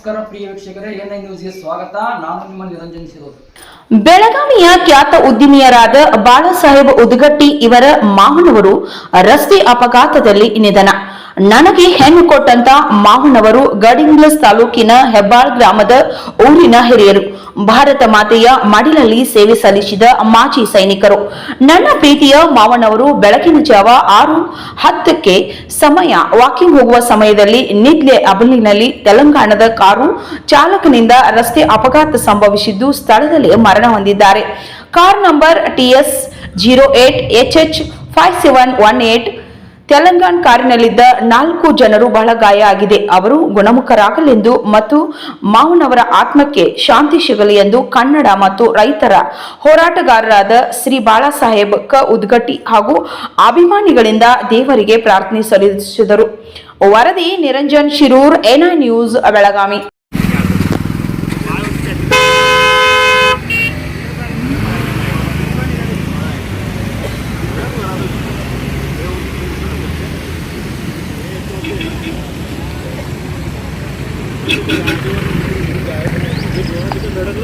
ನಮಸ್ಕಾರ ಪ್ರಿಯ ವೀಕ್ಷಕರೇ, ಎನ್ಐ ನ್ಯೂಸ್ಗೆ ಸ್ವಾಗತ. ನಾನು ನಿಮ್ಮ ನಿರಂಜನ್ ಶಿರೋರ್. ಬೆಳಗಾವಿಯ ಖ್ಯಾತ ಉದ್ಯಮಿಯರಾದ ಬಾಳಾಸಾಹೇಬ್ ಉದ್ಗಟ್ಟಿ ಇವರ ಮಾವನವರು ರಸ್ತೆ ಅಪಘಾತದಲ್ಲಿ ನಿಧನ. ನನಗೆ ಹೆಣ್ಣು ಕೊಟ್ಟಂತ ಮಾವನವರು ಗಡಿಂಗ್ಲಸ್ ತಾಲೂಕಿನ ಹೆಬ್ಬಾಳ್ ಗ್ರಾಮದ ಊರಿನ ಹಿರಿಯರು. ಭಾರತ ಮಾತೆಯ ಮಡಿಲಲ್ಲಿ ಸೇವೆ ಸಲ್ಲಿಸಿದ ಮಾಜಿ ಸೈನಿಕರು. ನನ್ನ ಪ್ರೀತಿಯ ಮಾವನವರು ಬೆಳಗಿನ ಜಾವ 6:10ಕ್ಕೆ ವಾಕಿಂಗ್ ಹೋಗುವ ಸಮಯದಲ್ಲಿ ನಿದ್ಲೆ ಅಬಲಿನಲ್ಲಿ ತೆಲಂಗಾಣದ ಕಾರು ಚಾಲಕನಿಂದ ರಸ್ತೆ ಅಪಘಾತ ಸಂಭವಿಸಿದ್ದು ಸ್ಥಳದಲ್ಲೇ ಮರಣ ಹೊಂದಿದ್ದಾರೆ. Car number TS 08HH5718 Telangana ಕಾರಿನಲ್ಲಿದ್ದ 4 ಜನರು ಬಹಳ ಗಾಯ ಆಗಿದೆ. ಅವರು ಗುಣಮುಖರಾಗಲೆಂದು ಮತ್ತು ಮಾವನವರ ಆತ್ಮಕ್ಕೆ ಶಾಂತಿ ಸಿಗಲಿ ಎಂದು ಕನ್ನಡ ಮತ್ತು ರೈತರ ಹೋರಾಟಗಾರರಾದ ಶ್ರೀ ಬಾಳಾಸಾಹೇಬ್ ಉದ್ಗಟ್ಟಿ ಹಾಗೂ ಅಭಿಮಾನಿಗಳಿಂದ ದೇವರಿಗೆ ಪ್ರಾರ್ಥನೆ ಸಲ್ಲಿಸಿದರು. ವರದಿ ನಿರಂಜನ್ ಶಿರೂರ್, ಎನ್ಐ ನ್ಯೂಸ್, ಬೆಳಗಾವಿ. लड़क